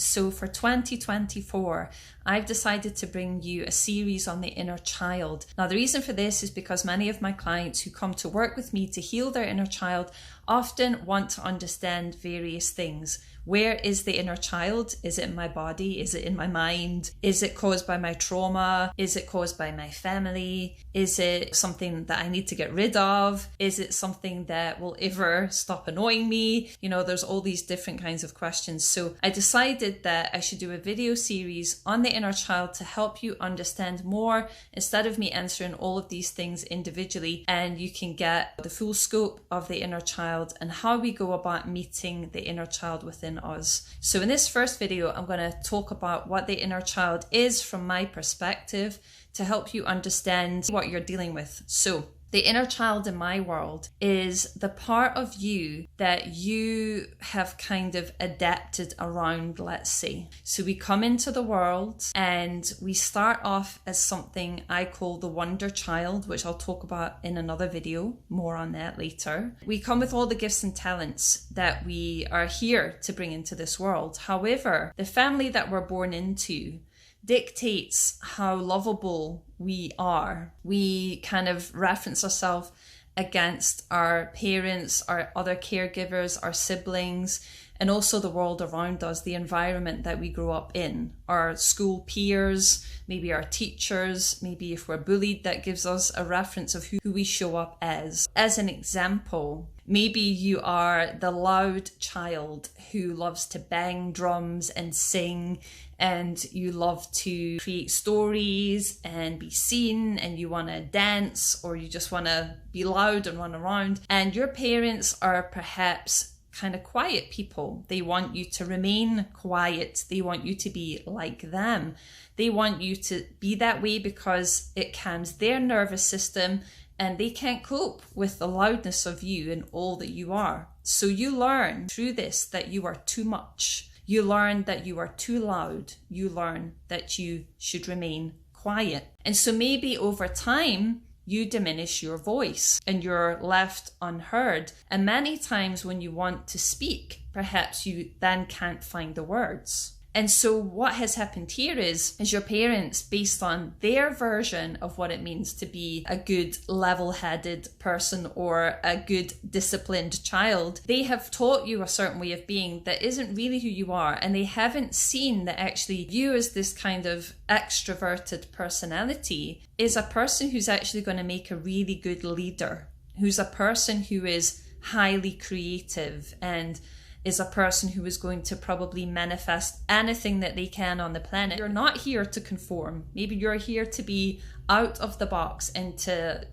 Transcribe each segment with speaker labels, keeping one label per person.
Speaker 1: So for 2024, I've decided to bring you a series on the inner child. Now, the reason for this is because many of my clients who come to work with me to heal their inner child often want to understand various things. Where is the inner child? Is it in my body? Is it in my mind? Is it caused by my trauma? Is it caused by my family? Is it something that I need to get rid of? Is it something that will ever stop annoying me? You know, there's all these different kinds of questions. So I decided that I should do a video series on the inner child to help you understand more instead of me answering all of these things individually, and you can get the full scope of the inner child and how we go about meeting the inner child within us. So in this first video, I'm going to talk about what the inner child is from my perspective to help you understand what you're dealing with. So the inner child in my world is the part of you that you have kind of adapted around, let's say. So we come into the world and we start off as something I call the wonder child, which I'll talk about in another video, more on that later. We come with all the gifts and talents that we are here to bring into this world. However, the family that we're born into dictates how lovable we are. We kind of reference ourselves against our parents, our other caregivers, our siblings, and also the world around us, the environment that we grow up in, our school peers, maybe our teachers, maybe if we're bullied, that gives us a reference of who we show up as. As an example, maybe you are the loud child who loves to bang drums and sing, and you love to create stories and be seen, and you want to dance, or you just want to be loud and run around. And your parents are perhaps kind of quiet people. They want you to remain quiet. They want you to be like them. They want you to be that way because it calms their nervous system and they can't cope with the loudness of you and all that you are. So you learn through this that you are too much. You learn that you are too loud. You learn that you should remain quiet. And so maybe over time, you diminish your voice and you're left unheard. And many times when you want to speak, perhaps you then can't find the words. And so what has happened here is your parents, based on their version of what it means to be a good level-headed person or a good disciplined child, they have taught you a certain way of being that isn't really who you are. And they haven't seen that actually you as this kind of extroverted personality is a person who's actually going to make a really good leader, who's a person who is highly creative and is a person who is going to probably manifest anything that they can on the planet. You're not here to conform. Maybe you're here to be out of the box and to,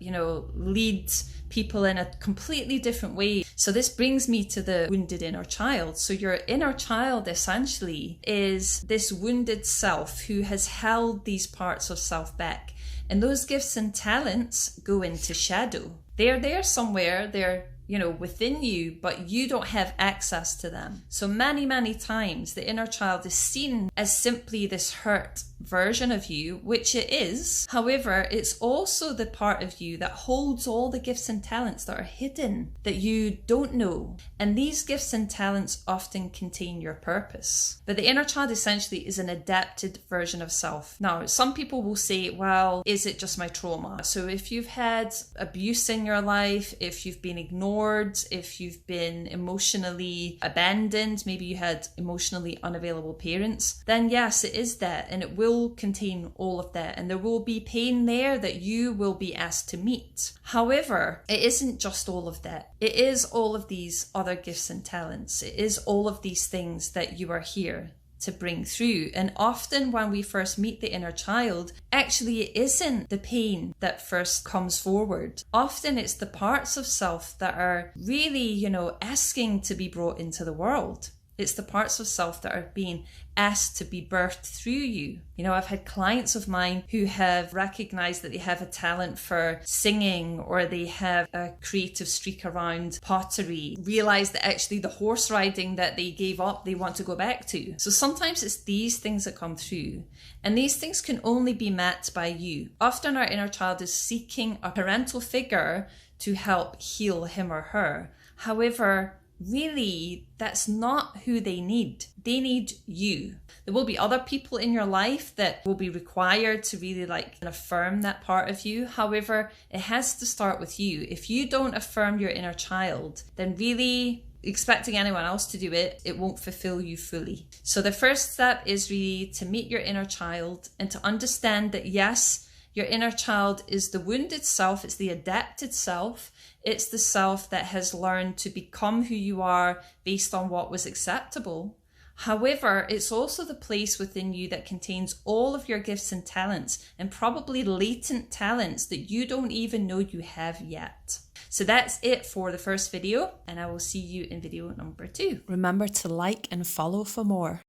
Speaker 1: lead people in a completely different way. So this brings me to the wounded inner child. So your inner child essentially is this wounded self who has held these parts of self back. And those gifts and talents go into shadow. They're there somewhere. They're within you, but you don't have access to them. So many, many times the inner child is seen as simply this hurt version of you, which it is. However, it's also the part of you that holds all the gifts and talents that are hidden, that you don't know. And these gifts and talents often contain your purpose. But the inner child essentially is an adapted version of self. Now, some people will say, well, is it just my trauma? So if you've had abuse in your life, if you've been ignored, if you've been emotionally abandoned, maybe you had emotionally unavailable parents, then yes, it is that, and it will contain all of that, and there will be pain there that you will be asked to meet. However, it isn't just all of that. It is all of these other gifts and talents. It is all of these things that you are here to bring through. And often when we first meet the inner child, actually it isn't the pain that first comes forward. Often it's the parts of self that are really, asking to be brought into the world. It's the parts of self that are being asked to be birthed through you. I've had clients of mine who have recognized that they have a talent for singing, or they have a creative streak around pottery, realize that actually the horse riding that they gave up, they want to go back to. So sometimes it's these things that come through, and these things can only be met by you. Often our inner child is seeking a parental figure to help heal him or her. However, really that's not who they need. They need you. There will be other people in your life that will be required to really like affirm that part of you. However, it has to start with you. If you don't affirm your inner child, then really expecting anyone else to do it, it won't fulfill you fully. So the first step is really to meet your inner child and to understand that yes, your inner child is the wounded self, it's the adapted self, it's the self that has learned to become who you are based on what was acceptable. However, it's also the place within you that contains all of your gifts and talents, and probably latent talents that you don't even know you have yet. So that's it for the first video, and I will see you in video number 2. Remember to like and follow for more.